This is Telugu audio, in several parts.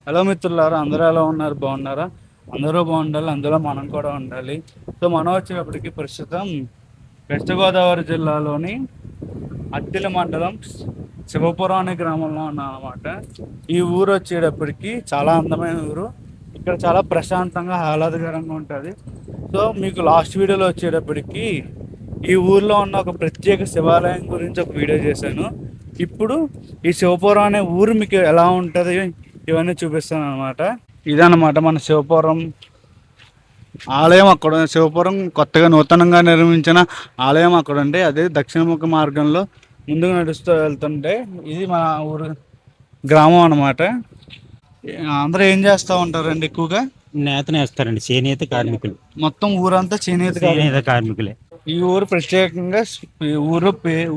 హలో మిత్రులారా, అందరూ ఎలా ఉన్నారు? బాగున్నారా? అందరూ బాగుండాలి, అందులో మనం కూడా ఉండాలి. సో మనం వచ్చేటప్పటికి ప్రస్తుతం వెస్ట్ గోదావరి జిల్లాలోని అత్తిలి మండలం శివపురం అనే గ్రామంలో ఉన్నాం అనమాట. ఈ ఊరు వచ్చేటప్పటికి చాలా అందమైన ఊరు. ఇక్కడ చాలా ప్రశాంతంగా ఆహ్లాదకరంగా ఉంటుంది. సో మీకు లాస్ట్ వీడియోలో వచ్చేటప్పటికి ఈ ఊర్లో ఉన్న ఒక ప్రత్యేక శివాలయం గురించి ఒక వీడియో చేశాను. ఇప్పుడు ఈ శివపురం అనే ఊరు మీకు ఎలా ఉంటుంది ఇవన్నీ చూపిస్తాను అనమాట. ఇదన్నమాట మన శివపురం ఆలయం. అక్కడ శివపురం కొత్తగా నూతనంగా నిర్మించిన ఆలయం అక్కడ ఉంటే అదే దక్షిణముఖ మార్గంలో ముందుకు నడుస్తూ వెళ్తుంటే ఇది మన ఊరు గ్రామం అనమాట. అందరూ ఏం చేస్తూ ఉంటారండి? ఎక్కువగా నేతనేస్తారండి, చేనేత కార్మికులు. మొత్తం ఊరంతా చేనేత కార్మికులే. ఈ ఊరు ప్రత్యేకంగా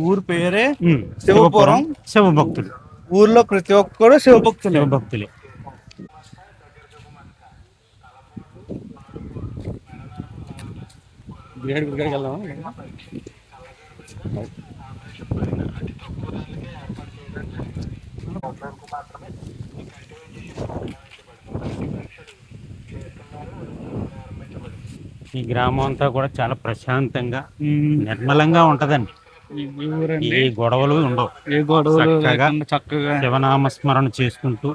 ఊరు పేరే శివపురం. శివపురం. శివభక్తులు. ఊర్లో ప్రతి ఒక్కరు శివభక్తులే. ఈ గ్రామం అంతా కూడా చాలా ప్రశాంతంగా నిర్మలంగా ఉంటదండి. ఏ గొడవలు ఉండవు. చక్కగా శివనామస్మరణ చేసుకుంటూ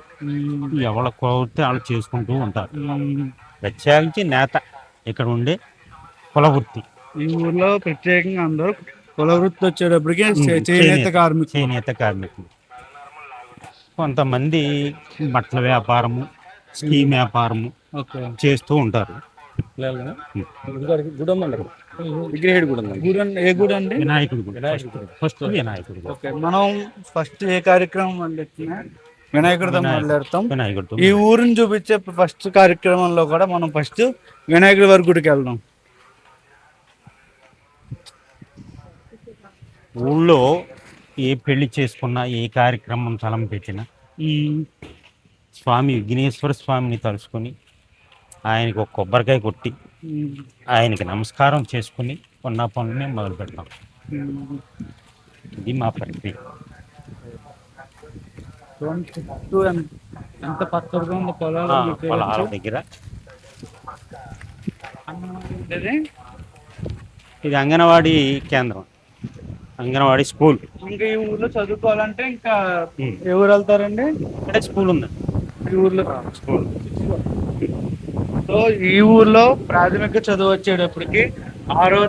ఎవరు కోరితే వాళ్ళు చేసుకుంటూ ఉంటారు. ప్రత్యేకించి నేత ఇక్కడ ఉండే కుల వృత్తి. ఈ ఊర్లో ప్రత్యేకంగా అందరూ కుల వృత్తి వచ్చేటప్పటికి చేనేత కార్మికులు. కొంతమంది బట్టల వ్యాపారము, స్కీమ్ వ్యాపారము చేస్తూ ఉంటారు. మనం ఫస్ట్ ఏ కార్యక్రమం వినాయకుడితో మాట్లాడతాం. ఈ ఊరిని చూపించే ఫస్ట్ కార్యక్రమంలో కూడా మనం ఫస్ట్ వినాయకుడి వారి గుడికి వెళ్దాం. ఊళ్ళో ఏ పెళ్లి చేసుకున్నా, ఏ కార్యక్రమం తలం పెట్టినా స్వామి విఘ్నేశ్వర స్వామిని తలుచుకొని ఆయనకి ఒక కొబ్బరికాయ కొట్టి ఆయనకి నమస్కారం చేసుకుని ఉన్న పనులని మొదలు పెడతాం. ఇది మా ప్రక్రియ. పొలాల దగ్గర ఇది అంగన్వాడీ కేంద్రం, అంగన్వాడీ స్కూల్. ఇంకా ఈ ఊర్లో చదువుకోవాలంటే ఇంకా ఎవరు వెళ్తారండి? ఇక్కడ స్కూల్ ఉంది ఈ ఊర్లో. స్కూల్. సో ఈ ఊర్లో ప్రాథమిక చదువు వచ్చేటప్పటికి 5వ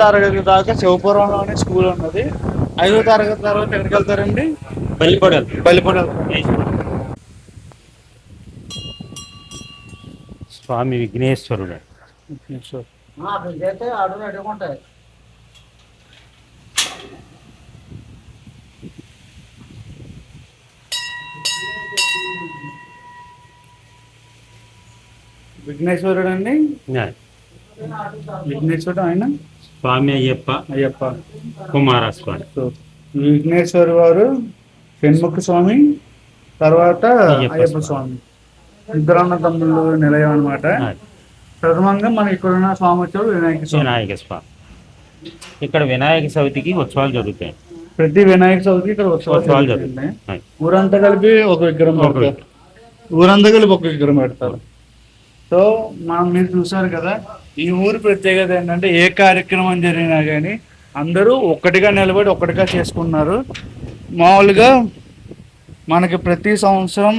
తరగతి దాకా శివపురంలోనే స్కూల్ ఉన్నది. 5వ తరగతి తర్వాత ఎక్కడికి వెళ్తారండి? బలిపొడ. స్వామి విఘ్నేశ్వరుడు. విఘ్నేశ్వరుడు అండి. విఘ్నేశ్వరుడు ఆయన స్వామి అయ్యప్ప కుమారస్వామి. విఘ్నేశ్వరు వారు షణ్ముఖ స్వామి, తర్వాత అయ్యప్ప స్వామి, ఇద్దరన్న తమ్ముళ్ళు నిలయం అనమాట. ప్రథమంగా మనకి ఇక్కడ ఉన్న స్వామి వచ్చాడు వినాయక స్వామి. ఇక్కడ వినాయక చవితికి ఉత్సవాలు జరుగుతాయి. ప్రతి వినాయక చవితికి ఇక్కడ ఉత్సవాలు జరుగుతాయి. ఊరంతా కలిపి ఒక విగ్రహం పెడతారు. సో మీరు చూసారు కదా, ఈ ఊరు ప్రత్యేకత ఏంటంటే ఏ కార్యక్రమం జరిగినా కానీ అందరూ ఒక్కటిగా నిలబడి ఒక్కటిగా చేసుకున్నారు. మామూలుగా మనకి ప్రతి సంవత్సరం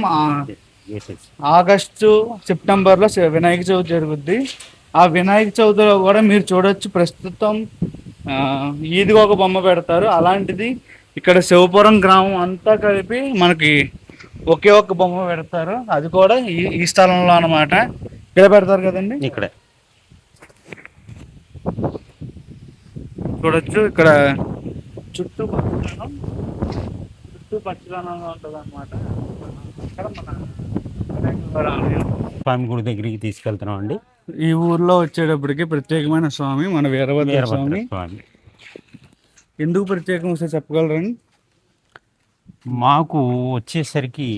ఆగస్టు, సెప్టెంబర్లో వినాయక చవితి జరుగుద్ది. ఆ వినాయక చవితిలో కూడా మీరు చూడొచ్చు, ప్రస్తుతం ఈదిగా ఒక బొమ్మ పెడతారు. అలాంటిది ఇక్కడ శివపురం గ్రామం అంతా కలిపి మనకి ఒకే ఒక్క బొమ్మ పెడతారు. అది కూడా ఈ స్థలంలో అన్నమాట. ఇక్కడ పెడతారు కదండి. ఇక్కడ చూడొచ్చు, ఇక్కడ చుట్టూ పచ్చదనంగా ఉంటుంది అన్నమాట. ఇక్కడ మన స్వామి గుడి దగ్గరికి తీసుకెళ్తున్నాం అండి. ఈ ఊర్లో వచ్చేటప్పటికి ప్రత్యేకమైన స్వామి మన వీరభద్ర స్వామి. ఎందుకు ప్రత్యేకం వస్తే చెప్పగలరండి? మాకు వచ్చేసరికి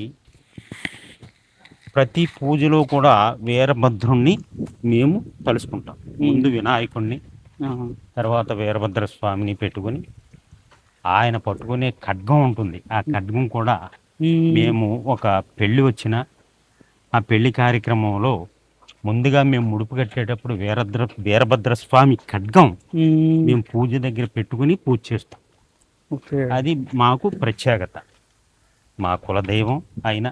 ప్రతి పూజలో కూడా వీరభద్రుణ్ణి మేము తలుసుకుంటాం. ముందు వినాయకుడిని, తర్వాత వీరభద్ర స్వామిని పెట్టుకొని ఆయన పట్టుకునే ఖడ్గం ఉంటుంది. ఆ ఖడ్గం కూడా మేము ఒక పెళ్ళి వచ్చిన ఆ పెళ్లి కార్యక్రమంలో ముందుగా మేము ముడుపు కట్టేటప్పుడు వీరభద్ర స్వామి ఖడ్గం మేము పూజ దగ్గర పెట్టుకుని పూజ చేస్తాం. అది మాకు ప్రత్యేకత. మా కులదైవం ఆయన.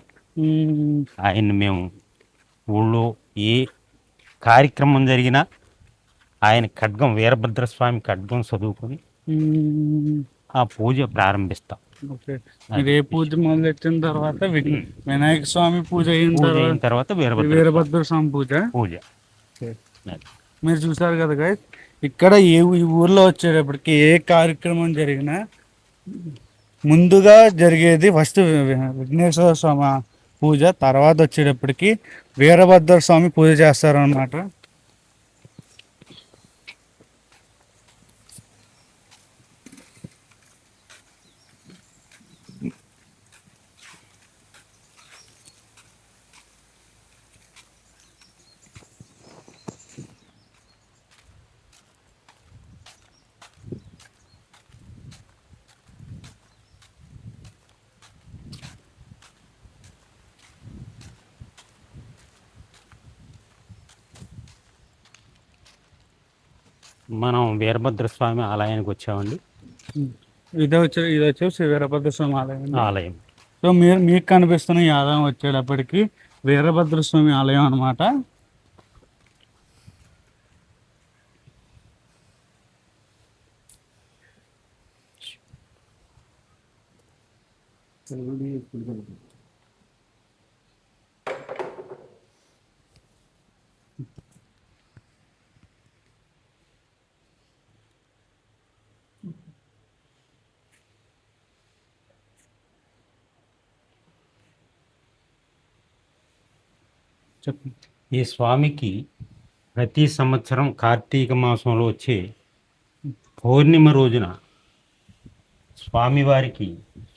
ఆయన్ని మేము ఊళ్ళో ఏ కార్యక్రమం జరిగినా ఆయన ఖడ్గం వీరభద్రస్వామి ఖడ్గం చదువుకొని ఆ పూజ ప్రారంభిస్తాం. మీరు ఏ పూజ మొదలెట్టిన తర్వాత వినాయక స్వామి పూజ అయిన తర్వాత వీరభద్ర స్వామి పూజ. మీరు చూసారు కదా గైస్, ఇక్కడ ఈ ఊర్లో వచ్చేటప్పటికి ఏ కార్యక్రమం జరిగినా ముందుగా జరిగేది ఫస్ట్ విఘ్నేశ్వర స్వామి పూజ, తర్వాత వచ్చేటప్పటికి వీరభద్ర స్వామి పూజ చేస్తారన్నమాట. మనం వీరభద్రస్వామి ఆలయానికి వచ్చామండి. ఇది వచ్చేసి వీరభద్ర స్వామి ఆలయం. సో మీకు కనిపిస్తున్న ఈ ఆలయం వచ్చేటప్పటికి వీరభద్ర స్వామి ఆలయం అనమాట. ఈ స్వామికి ప్రతి సంవత్సరం కార్తీక మాసంలో వచ్చే పౌర్ణిమ రోజున స్వామివారికి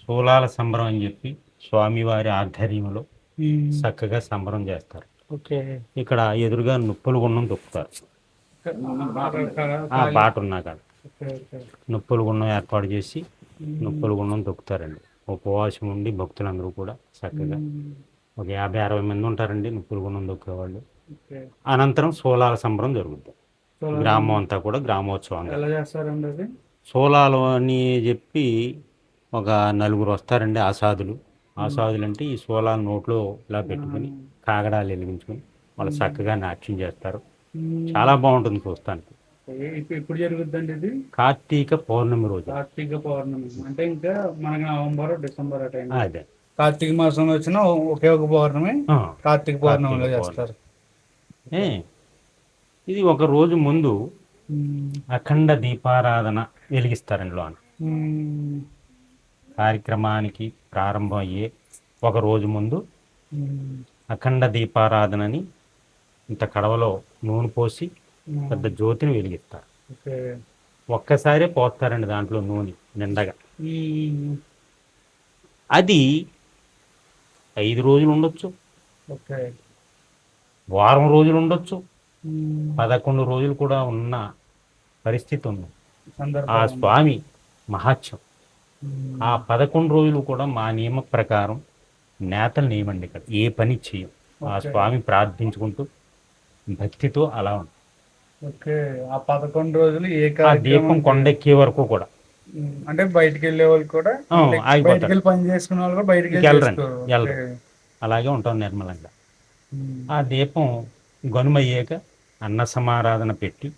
సోలాల సంబరం అని చెప్పి స్వామివారి ఆధ్వర్యంలో చక్కగా సంబరం చేస్తారు. ఇక్కడ ఎదురుగా నుప్పులు గుండం తొక్కుతారు. ఆ బాట ఉన్నా కాదు నుప్పులు గుండం ఏర్పాటు చేసి నుప్పులు గుండం తొక్కుతారండి. ఉపవాసం ఉండి భక్తులందరూ కూడా చక్కగా ఒక 50-60 మంది ఉంటారండి నుప్పులు గుండం దొక్కేవాళ్ళు. అనంతరం సోలాల సంబరం జరుగుతుంది. గ్రామం అంతా కూడా గ్రామోత్సవం. సోలాలు అని చెప్పి ఒక 4 వస్తారండి ఆసాదులు. ఆసాదులు అంటే ఈ సోలాలు నోట్లో ఇలా పెట్టుకుని కాగడాలు వెలిగించుకొని వాళ్ళు చక్కగా నాట్యం చేస్తారు. చాలా బాగుంటుంది చూస్తానికి. ఇప్పుడు జరుగుతుందండి ఇది కార్తీక పౌర్ణమి రోజు. కార్తీక పౌర్ణమి అంటే ఇంకా మనకి నవంబర్ డిసెంబర్ అదే కార్తీక మాసంలో వచ్చిన ఒకే ఒక పౌర్ణమి కార్తీక పౌర్ణమిలో చేస్తారు. ఇది ఒక రోజు ముందు అఖండ దీపారాధన వెలిగిస్తారండి లోన. కార్యక్రమానికి ప్రారంభం అయ్యే ఒక రోజు ముందు అఖండ దీపారాధనని ఇంత కడవలో నూనె పోసి పెద్ద జ్యోతిని వెలిగిస్తారు. ఒక్కసారే పోస్తారండి దాంట్లో నూనె నిండగా. అది 5 రోజులు ఉండొచ్చు, వారం రోజులు ఉండొచ్చు, 11 రోజులు కూడా ఉన్న పరిస్థితి ఉంది. ఆ స్వామి మహాత్యం. ఆ 11 రోజులు కూడా మా నియమ ప్రకారం నేతలు నియమండి. ఇక్కడ ఏ పని చేయం. ఆ స్వామి ప్రార్థించుకుంటూ భక్తితో అలా ఉంది. ఆ 11 రోజులు ఆ దీపం కొండెక్కే వరకు కూడా అంటే బయటికి వెళ్ళే వాళ్ళు కూడా పని చేసుకునే వాళ్ళు కూడా బయటికి వెళ్ళరు. అలాగే ఉంటాం నిర్మలంగా. ఆ దీపం గనుమయ్యాక అన్న సమారాధన పెట్టి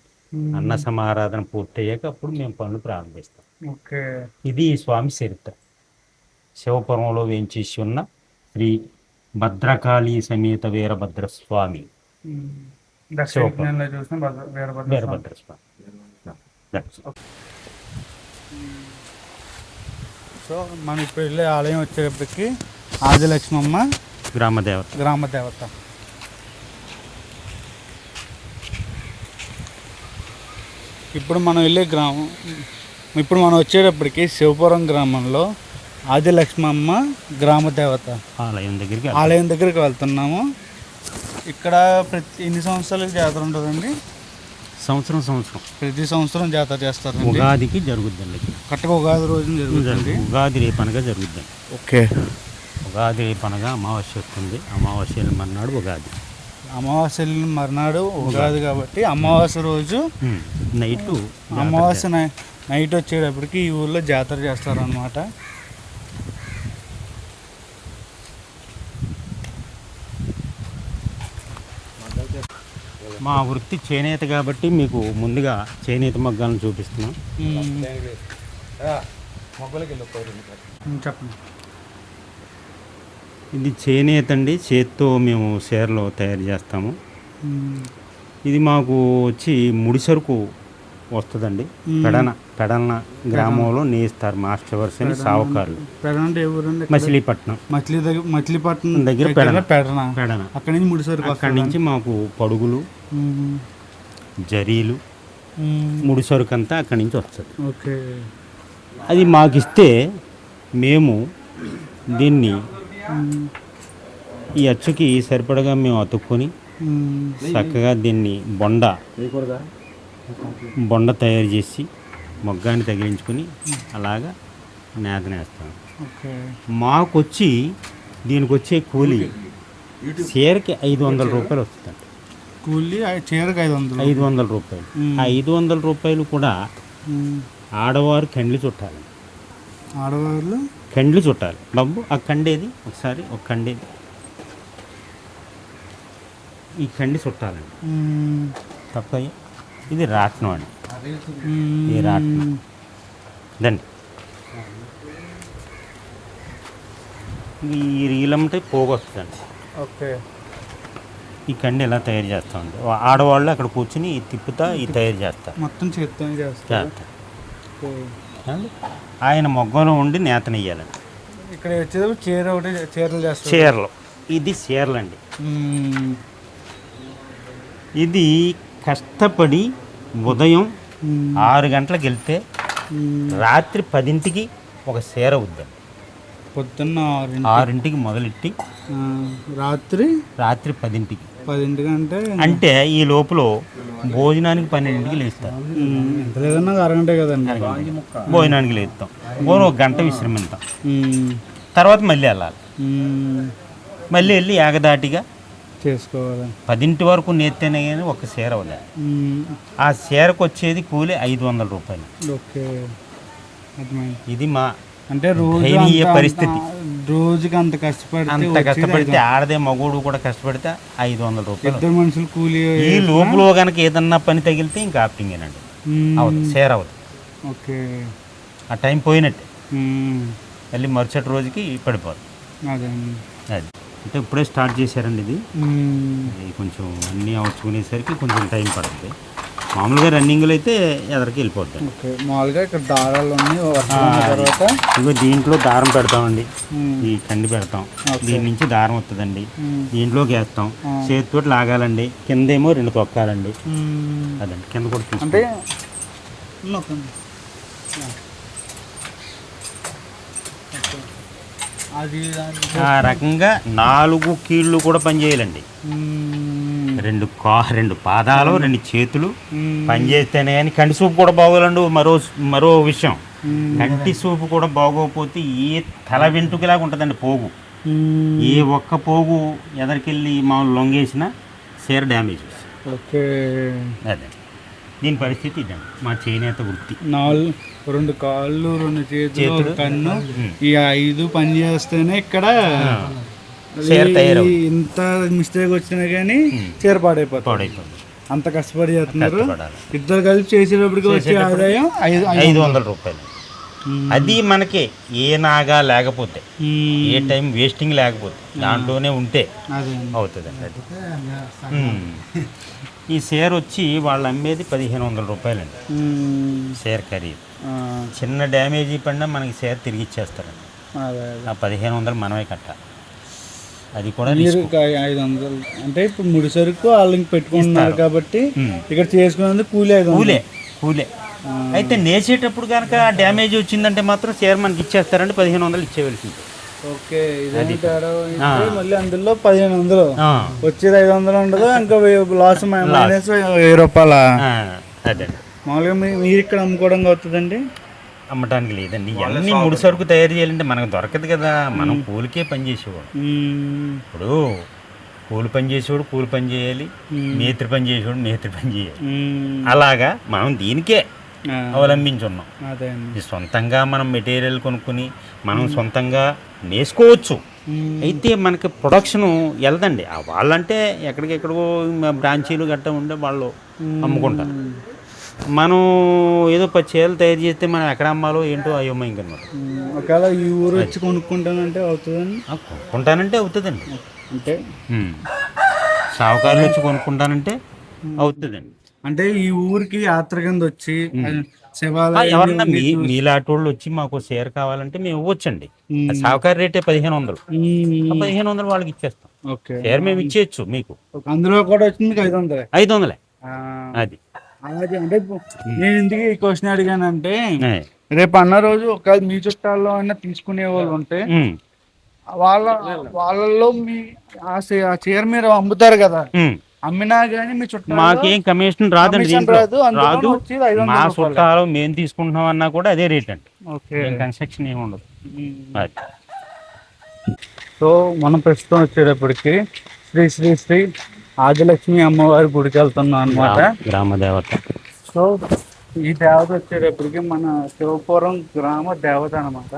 అన్న సమారాధన పూర్తయ్యాక అప్పుడు మేము పనులు ప్రారంభిస్తాం. ఇది స్వామి చరిత్ర. శివపురంలో వేంచేసి ఉన్న శ్రీ భద్రకాళీ సమేత వీరభద్ర స్వామి. వీరభద్ర స్వామి. సో మనం ఇప్పుడు వెళ్ళే ఆలయం వచ్చేటప్పటికి ఆదిలక్ష్మమ్మ గ్రామదేవత. ఇప్పుడు మనం వచ్చేటప్పటికి శివపురం గ్రామంలో ఆదిలక్ష్మమ్మ గ్రామదేవత ఆలయం దగ్గరికి వెళ్తున్నాము. ఇక్కడ ఎన్ని సంవత్సరాలకి జాతర ఉంటుందండి? సంవత్సరం ప్రతి సంవత్సరం జాతర చేస్తారు. ఉగాదికి జరుగుద్దండి. కరెక్ట్గా ఉగాది రోజున జరుగుతుంది. ఉగాది రేపనగా జరుగుద్దండి. ఉగాది పండుగ అమావాస్య వస్తుంది. అమావాస్య మర్నాడు ఉగాది. అమావాస్య మర్నాడు ఉగాది కాబట్టి అమావాస్య రోజు నైటు అమావాస్య నైట్ వచ్చేటప్పటికి ఈ ఊళ్ళో జాతర చేస్తారన్నమాట. మా వృత్తి చేనేత కాబట్టి మీకు ముందుగా చేనేత మగ్గాలను చూపిస్తున్నాం. చెప్పండి. ఇది చేనేత అండి. చేత్తో మేము చీరలు తయారు చేస్తాము. ఇది మాకు వచ్చి ముడి సరుకు వస్తుందండి. పెడన గ్రామంలో నేస్తారు మాస్టర్స్ అని సావుకారులు. మచిలీపట్నం దగ్గర పెడన. అక్కడి నుంచి ముడి సరుకు. అక్కడి నుంచి మాకు పడుగులు, జరీలు, ముడి సరుకు అంతా అక్కడి నుంచి వస్తుంది. ఓకే. అది మాకు ఇస్తే మేము దీన్ని ఈ అచ్చుకి సరిపడగా మేము అతుక్కొని చక్కగా దీన్ని బొండ తయారు చేసి మొగ్గాన్ని తగిలించుకొని అలాగా నేతనేస్తాం. మాకు వచ్చి దీనికి వచ్చే కూలీ చీరకి 500 రూపాయలు వస్తుందండి. కూలీ చీరకి 500 రూపాయలు. ఆ 500 రూపాయలు కూడా ఆడవారు కండ్లు చుట్టాలి. ఆడవాళ్ళు కండ్లు చుట్టాలి. బాబు ఆ కండేది ఒకసారి ఒక కండేది ఈ కండి చుట్టాలండి. తప్ప ఇది రాట్నం అండి. ఈ రాట్నం దండి. ఈ రీలంటే పోగు వస్తుందండి. ఓకే. ఈ కండి ఎలా తయారు చేస్తామండి. ఆడవాళ్ళు అక్కడ కూర్చుని తిప్పుతా ఈ తయారు చేస్తారు. మొత్తం చేస్తారు. ఆయన మొగ్గలో ఉండి నేతనెయ్యాలండి. ఇక్కడ వచ్చేటప్పుడు చీరలు చేస్తారు. చీరలు. ఇది చీరలు అండి. ఇది కష్టపడి ఉదయం 6 గంటలకు వెళ్తే రాత్రి 10ంటికి ఒక చీర అవుద్దండి. పొద్దున్న 6ంటికి మొదలెట్టి రాత్రి 10ంటికి అంటే ఈ లోపల భోజనానికి 12ంటికి లేస్తారు. లేదన్నా అరగంటే కదండి. భోజనానికి లేస్తాం. ఒక గంట విశ్రమిస్తాం. తర్వాత మళ్ళీ వెళ్ళాలి. మళ్ళీ వెళ్ళి ఏకదాటిగా చేసుకోవాలి. 10ంటి వరకు నేస్తేనే కానీ ఒక చీర అవ్వలేదు. ఆ చీరకు వచ్చేది కూలి 500 రూపాయలు. ఓకే. ఇది మా అంటే దయనీయ పరిస్థితి. రోజుకి అంత కష్టపడితే ఆడదే మగోడు కూడా కష్టపడితే 500 రూపాయలు. 2 మనుషులు కూలి. ఈ లోపల కనుక ఏదన్నా పని తగిలితే ఇంకా ఆప్టింగేనండి. అవుతుంది చీర అవుతుంది. ఓకే. ఆ టైం పోయినట్టే. మళ్ళీ మరుసటి రోజుకి పడిపోదు. అది అంటే ఇప్పుడే స్టార్ట్ చేశారండి. ఇది కొంచెం అన్నీ అవచ్చుకునేసరికి కొంచెం టైం పడుతుంది. మామూలుగా రన్నింగ్లో అయితే ఎదరికి వెళ్ళిపోద్ది. మామూలుగా ఇక్కడ దారాలు తర్వాత ఇగో దీంట్లో దారం పెడతామండి. ఈ కండి పెడతాం. దీని నుంచి దారం వస్తుందండి. దీంట్లోకి వేస్తాం. చేతితో లాగాలండి. కిందేమో 2 తొక్కాలండి. అదండి కింద కూడా అంటే ఆ రకంగా 4 కీళ్ళు కూడా పనిచేయాలండి. 2 పాదాలు 2 చేతులు పనిచేస్తేనే కానీ కంటి సూపు కూడా బాగోలండి. మరో విషయం, కంటి సూపు కూడా బాగోకపోతే ఏ తల వెంట్రుకలాగా ఉంటుందండి పోగు. ఏ ఒక్క పోగు ఎదరికెళ్ళి మామూలు లొంగేసినా చీర డ్యామేజ్. ఓకే. అదే దీని పరిస్థితి ఇదండి మా చేనేత వృత్తి. 2 కాళ్ళు 2 చేతులు కన్ను ఈ 5 పని చేస్తేనే ఇక్కడ ఇంత మిస్టేక్ వచ్చినా కానీ చీర పాడైపోతుంది. అంత కష్టపడి చేస్తున్నారు. ఇద్దరు కలిసి చేసేటప్పటికి వచ్చే ఆదాయం 500 రూపాయలు. అది మనకి ఏ నాగా లేకపోతే ఏ టైం వేస్టింగ్ లేకపోతే దాంట్లోనే ఉంటే అవుతుందండి. అది ఈ చీర వచ్చి వాళ్ళు అమ్మేది 1500 రూపాయలండి. చీర ఖరీదు. చిన్న డ్యామేజీ పడినా మనకి చీర తిరిగి ఇచ్చేస్తారండి. ఆ 1500 మనమే కట్టాలి. అది కూడా 500 అంటే ఇప్పుడు ముడి సరుకు వాళ్ళు పెట్టుకుంటున్నారు కాబట్టి ఇక్కడ చేసుకునేందుకు కూలే. అయితే నేసేటప్పుడు కనుక డ్యామేజ్ వచ్చిందంటే మాత్రం చీర మనకి ఇచ్చేస్తారండి. 1500 ఇచ్చేవలసింది. ఓకే. మళ్ళీ అందులో 1500 వచ్చేది 500 ఉండదు. ఇంకా లాస్ -1000 రూపాయల. అదే మామూలుగా మీరు ఇక్కడ అమ్ముకోవడం అవుతుందండి. అమ్మటానికి లేదండి. ఇవన్నీ ముడి సరుకు తయారు చేయాలంటే మనకు దొరకదు కదా. మనం కూలికే పని చేసేవాడు. ఇప్పుడు కూలి పని చేసేవాడు కూలి పని చేయాలి, నేత్రి పని చేసేవాడు నేత్రి పని చేయాలి. అలాగా మనం దీనికే అవలంబించున్నాం. ఈ సొంతంగా మనం మెటీరియల్ కొనుక్కొని మనం సొంతంగా నేసుకోవచ్చు. అయితే మనకి ప్రొడక్షన్ వెళ్దండి. వాళ్ళంటే ఎక్కడికెక్కడికో బ్రాంచీలు గట్ట ఉండే వాళ్ళు అమ్ముకుంటారు. మనం ఏదో 10 చీరలు తయారు చేస్తే మనం ఎక్కడ అమ్మాలో ఏంటో అయోమయం కనమాట. ఒకవేళ ఈ ఊరు వచ్చి కొనుక్కుంటానంటే అవుతుందండి. కొనుక్కుంటానంటే అవుతుందండి. అంటే సావుకారులు వచ్చి కొనుక్కుంటానంటే అవుతుందండి. అంటే ఈ ఊరికి యాత్ర కింద వచ్చి ఎవరన్నా మీలాంటి వాళ్ళు వచ్చి మాకు చీర కావాలంటే మేము ఇవ్వచ్చండి. సావుకారు రేటే 1500. 1500 వాళ్ళకి ఇచ్చేస్తాం. చీర మేము ఇచ్చేయచ్చు మీకు. అందులో కూడా వచ్చింది 500. 500 అది. అలాగే అంటే నేను ఇందుకు ఈ క్వశ్చన్ అడిగానంటే రేపు అన్న రోజు ఒకవేళ మీ చుట్టాల్లో అయినా తీసుకునే వాళ్ళు ఉంటే వాళ్ళల్లో మీ ఆ చీర మీరు అమ్ముతారు కదా, అమ్మినా గానీ మీ చుట్టాలు మాకేం కమిషన్ రాదండి. రాదు. మా చుట్టాలు మేము తీసుకుంటున్నాం అన్నా కూడా అదే రేట్ అండి. కన్స్ట్రక్షన్ ఏమి ఉండదు. సో మనం ప్రస్తుతం వచ్చేటప్పటికి శ్రీ శ్రీ శ్రీ ఆదిలక్ష్మి అమ్మవారి గుడికి వెళ్తున్నాం అనమాట. గ్రామ దేవత. సో ఈ దేవత వచ్చేటప్పటికి మన శివపురం గ్రామ దేవత అనమాట.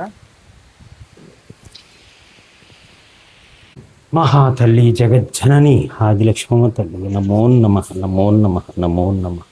మహాతల్లి జగజ్జనని ఆదిలక్ష్మమ్మ తల్లి నమో నమః నమో నమః నమో నమః.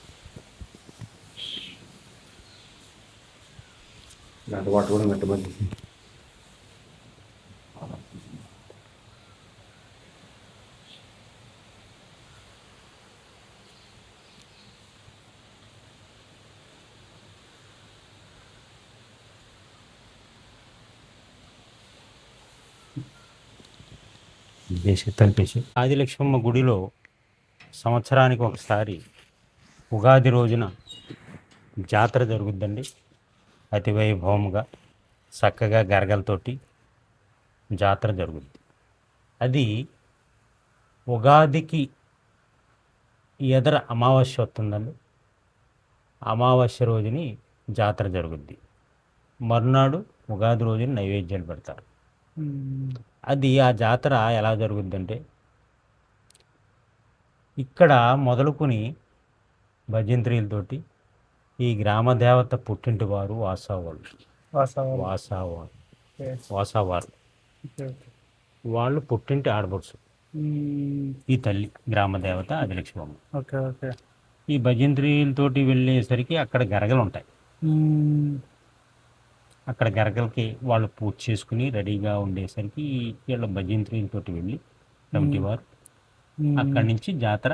తలిపేసి ఆదిలక్ష్మమ్మ గుడిలో సంవత్సరానికి ఒకసారి ఉగాది రోజున జాతర జరుగుద్దండి. అతి వైభవంగా చక్కగా గరగలతోటి జాతర జరుగుద్ది. అది ఉగాదికి ఎదర అమావాస్య వస్తుందండి. అమావాస్య రోజుని జాతర జరుగుద్ది. మరునాడు ఉగాది రోజున నైవేద్యాలు పెడతారు. అది ఆ జాతర ఎలా జరుగుద్దంటే ఇక్కడ మొదలుకొని భజంత్రీలతోటి ఈ గ్రామ దేవత పుట్టింటి వారు వాసావారు వాళ్ళు పుట్టింటి ఆడబడుచు ఈ తల్లి గ్రామ దేవత ఆదిలక్ష్మమ్మ. ఈ భజంత్రీలతోటి వెళ్ళేసరికి అక్కడ గరగలు ఉంటాయి. అక్కడ గరగలకి వాళ్ళు పూజ చేసుకుని రెడీగా ఉండేసరికి వీళ్ళ భజంత్రీలతోటి వెళ్ళి కమిటీ వారు అక్కడి నుంచి జాతర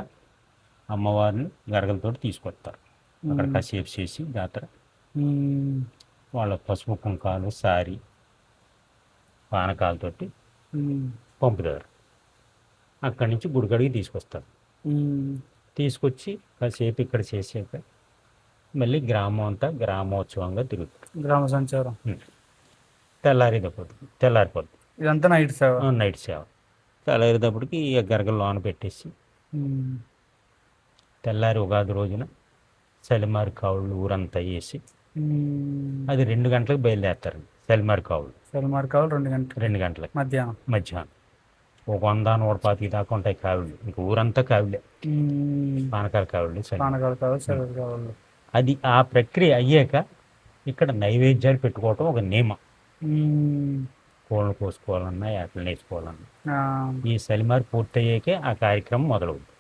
అమ్మవారిని గరగలతోటి తీసుకొస్తారు. అక్కడ కాసేపు చేసి జాతర వాళ్ళ పసుపు కుంకాలు సారి పానకాలతోటి పంపుతారు. అక్కడి నుంచి గుడికాడికి తీసుకొస్తారు. తీసుకొచ్చి కాసేపు ఇక్కడ చేసాక మళ్ళీ గ్రామం అంతా గ్రామోత్సవంగా తిరుగుతారు. గ్రామ సంచారం తెల్లారిపోతుంది. ఇదంతా నైట్ సేవ. తెల్లారేటప్పటికి ఈ గరగలు లోన పెట్టేసి తెల్లారి ఉగాది రోజున చలిమారి కావుళ్ళు ఊరంతా వేసి అది 2 గంటలకు బయలుదేరుతారు. చలిమారి కావుళ్ళు 2 గంటలకు మధ్యాహ్నం ఒక 100-125 దాకా ఉంటాయి కావుళ్ళు. ఇంక ఊరంతా కావులే, పానకాల కావుళ్ళు. అది ఆ ప్రక్రియ అయ్యాక ఇక్కడ నైవేద్యాలు పెట్టుకోవటం ఒక నియమం. కోళ్ళను కోసుకోవాలన్నా యాటలు వేసుకోవాలన్నా ఈ చలిమారి పూర్తయ్యాకే ఆ కార్యక్రమం మొదలవుతుంది.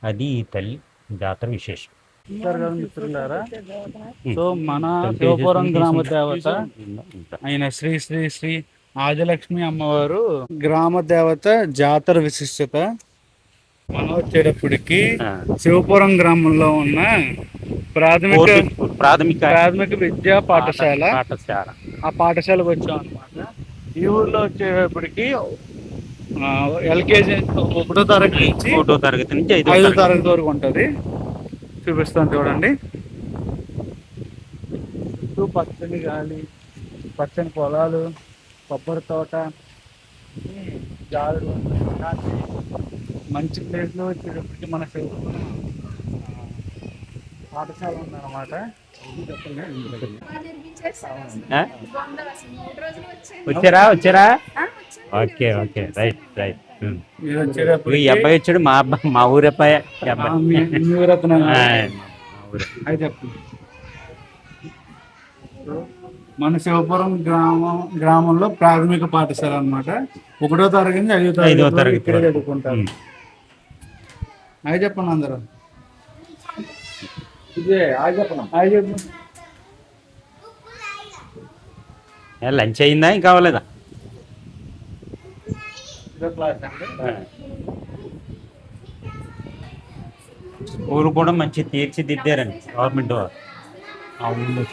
అది ఈ తల్లి జాతర విశేషం. సో మన శివపురం గ్రామ దేవత అయిన శ్రీ శ్రీ శ్రీ ఆదిలక్ష్మి అమ్మవారు గ్రామ దేవత జాతర విశిష్టత. మనం వచ్చేటప్పటికి శివపురం గ్రామంలో ఉన్న ప్రాథమిక విద్యా పాఠశాల ఆ పాఠశాలకు వచ్చాం అనమాట. ఈ ఊర్లో వచ్చేటప్పటికి ఎల్కేజీ 1వ తరగతి నుంచి 5వ తరగతి వరకు ఉంటుంది. చూపిస్తాను చూడండి. చుట్టూ పచ్చని గాలి, పచ్చని పొలాలు, కొబ్బరి తోట, జారుడు మంచి ప్లేస్లో వచ్చేటప్పటికి మన పాఠశాల ఉందన్నమాట. ఆ? వచ్చారా ఓకే ఓకే రైట్ రైట్. మీరు ఈ వచ్చేటప్పటికి అబ్బాయి వచ్చాడు, మా అబ్బాయి, మా ఊరి అబ్బాయి. ఈ అబ్బాయి మీ ఊరతను ఆ, మా ఊరు. అయితే చెప్పండి. మన శివపురం గ్రామంలో ప్రాథమిక పాఠశాల అన్నమాట. 1వ తరగతి నుంచి 5వ ఐదవ తరగతి వరకు తరగతి ఇక్కడే వరకు. చదువుకుంటారు. అవి చెప్పండి అందరూ. అవి చెప్పు. లంచ్ అయిందా ఇంకా అవ్వలేదా? ఇదో క్లాస్ అండి. స్కూల్ కూడా మంచి తీర్చిదిద్దారండి గవర్నమెంట్ వారు. అవును.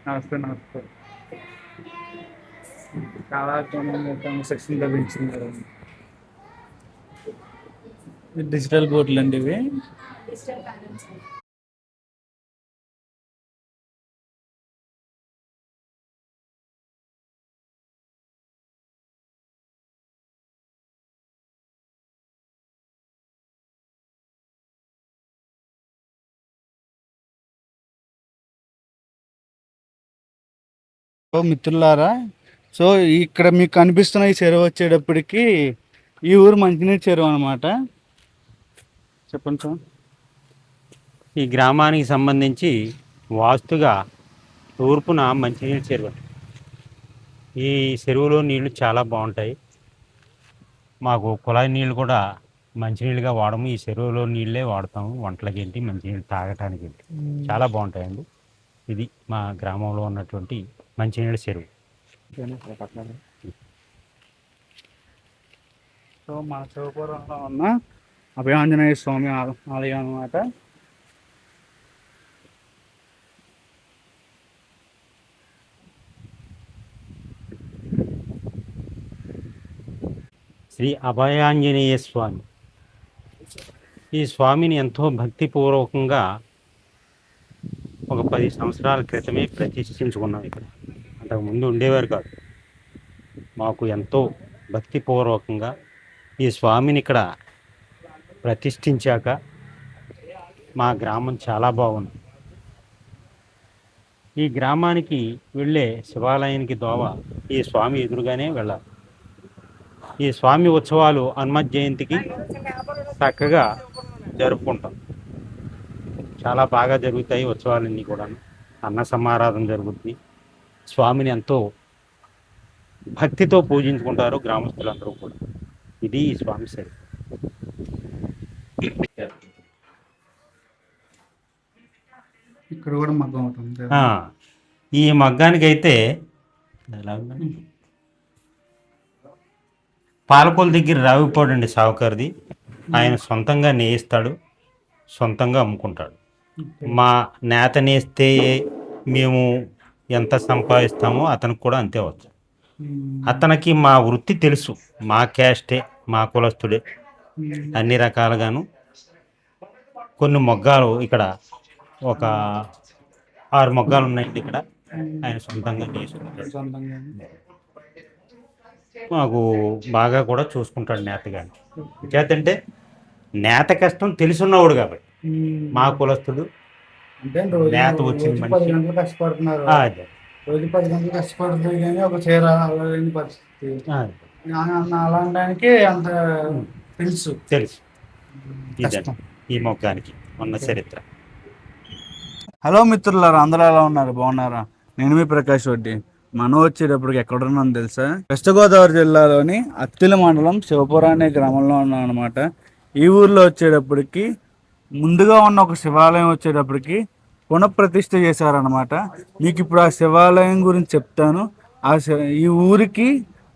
నమస్తే. చాలా క్రమశిక్షణ లభించింది. డిజిటల్ బోర్డులు అండి ఇవి. మిత్రులారా, సో ఇక్కడ మీకు కనిపిస్తున్న ఈ చెరువు వచ్చేటప్పటికి ఈ ఊరు మంచినీటి చెరువు అనమాట. చెప్పండి సార్. ఈ గ్రామానికి సంబంధించి వాస్తుగా తూర్పున మంచినీళ్ళ చెరువు. ఈ చెరువులో నీళ్లు చాలా బాగుంటాయి. మాకు కుళాయి నీళ్ళు కూడా మంచినీళ్ళుగా వాడము. ఈ చెరువులో నీళ్ళే వాడతాము, వంటలకి ఏంటి, మంచినీళ్ళు తాగటానికి ఏంటి, చాలా బాగుంటాయండి. ఇది మా గ్రామంలో ఉన్నటువంటి మంచినీళ్ళ చెరువు. సో మా శివపురంలో ఉన్న అభయాంజనేయ స్వామి ఆలయం అన్నమాట. శ్రీ అభయాంజనేయ స్వామి. ఈ స్వామిని ఎంతో భక్తిపూర్వకంగా ఒక 10 సంవత్సరాల క్రితమే ప్రతిష్ఠించుకున్నాం. ఇక్కడ అంతకుముందు ఉండేవారు కాదు. మాకు ఎంతో భక్తిపూర్వకంగా ఈ స్వామిని ఇక్కడ ప్రతిష్ఠించాక మా గ్రామం చాలా బాగుంది. ఈ గ్రామానికి వెళ్ళే శివాలయానికి దోవ ఈ స్వామి ఎదురుగానే వెళ్ళాలి. ఈ స్వామి ఉత్సవాలు హనుమత్ జయంతికి చక్కగా జరుపుకుంటాం. చాలా బాగా జరుగుతాయి ఉత్సవాలన్నీ కూడా. అన్న సమారాధన జరుగుతుంది. స్వామిని ఎంతో భక్తితో పూజించుకుంటారు గ్రామస్తులందరూ కూడా. ఇది ఈ స్వామి సరి. ఇక్కడ కూడా మగ్గం అవుతుంది. ఈ మగ్గానికి అయితే పాలకొల దగ్గర రావిపోడండి సావుకారిది. ఆయన సొంతంగా నేయిస్తాడు, సొంతంగా అమ్ముకుంటాడు. మా నేత నేస్తే మేము ఎంత సంపాదిస్తామో అతనికి కూడా అంతే వచ్చు. అతనికి మా వృత్తి తెలుసు, మా క్యాస్టే, మా కులస్తుడే. అన్ని రకాలుగాను కొన్ని మొగ్గాలు ఇక్కడ ఒక 6 మొగ్గాలు ఉన్నాయండి ఇక్కడ. ఆయన సొంతంగా నేసుకుంటాడు. మాకు బాగా కూడా చూసుకుంటాడు నేతగాని. చేతంటే నేత కష్టం తెలుసున్నవాడు కాబట్టి మా కులస్తుడు. అంటే నేత వచ్చింది 10 గంటలు కష్టపడుతున్నారు. రోజు 10 గంటలు కష్టపడుతుంది కానీ ఒక చీర లేని పరిస్థితి. అలాంటి అంత తెలుసు. ఇదండి ఈ మొగ్గానికి ఉన్న చరిత్ర. హలో మిత్రులారా, అందరూ ఎలా ఉన్నారు? బాగున్నారా? నేను మీ ప్రకాష్ రెడ్డి. మనం వచ్చేటప్పటికి ఎక్కడున్నాను తెలుసా? వెస్ట్ గోదావరి జిల్లాలోని అత్తిలి మండలం శివపురం అనే గ్రామంలో ఉన్నాం అనమాట. ఈ ఊర్లో వచ్చేటప్పటికి ముందుగా ఉన్న ఒక శివాలయం వచ్చేటప్పటికి పునఃప్రతిష్ఠ చేశారనమాట. మీకు ఇప్పుడు ఆ శివాలయం గురించి చెప్తాను. ఈ ఊరికి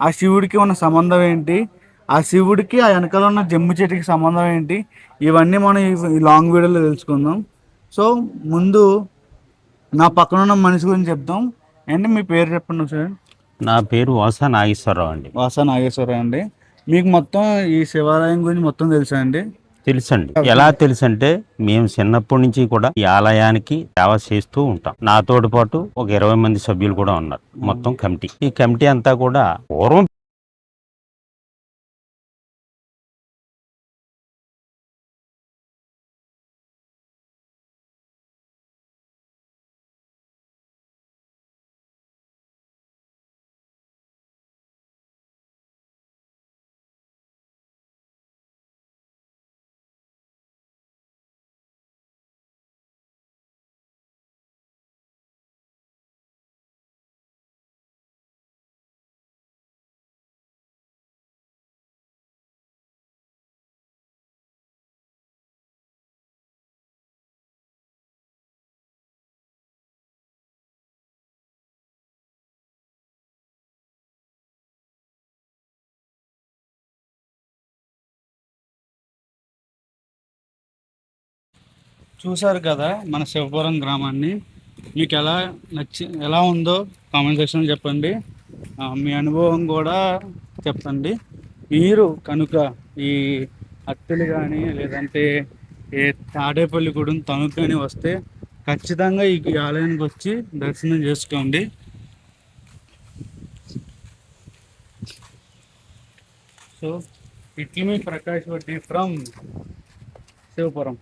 ఆ శివుడికి ఉన్న సంబంధం ఏంటి, ఆ శివుడికి ఆ వెనకాల ఉన్న జమ్మి చెట్టుకి సంబంధం ఏంటి, ఇవన్నీ మనం ఈ లాంగ్ వీడియోలో తెలుసుకుందాం. సో ముందు నా పక్కన ఉన్న మనిషి గురించి చెప్తాం. ఏంటి మీ పేరు చెప్పండి సార్. నా పేరు వాసా నాగేశ్వరరావు అండి. వాసా నాగేశ్వరరావు అండి. మీకు మొత్తం ఈ శివాలయం గురించి మొత్తం తెలుసా అండి? తెలుసండి. ఎలా తెలుసంటే మేము చిన్నప్పటి నుంచి కూడా ఈ ఆలయానికి సేవ చేస్తూ ఉంటాం. నాతో పాటు ఒక 20 మంది సభ్యులు కూడా ఉన్నారు. మొత్తం కమిటీ. ఈ కమిటీ అంతా కూడా పూర్వం చూసారు కదా మన శివపురం గ్రామాన్ని. మీకు ఎలా ఉందో కామెంట్ సెక్షన్ చెప్పండి. మీ అనుభవం కూడా చెప్పండి. మీరు కనుక ఈ అత్తిలి కానీ లేదంటే ఏ తాడేపల్లిగూడెం తణుకు కానీ వస్తే ఖచ్చితంగా ఈ ఆలయానికి వచ్చి దర్శనం చేసుకోండి. సో ఇట్లు మీ ప్రకాష్ వడ్డీ ఫ్రమ్ శివపురం.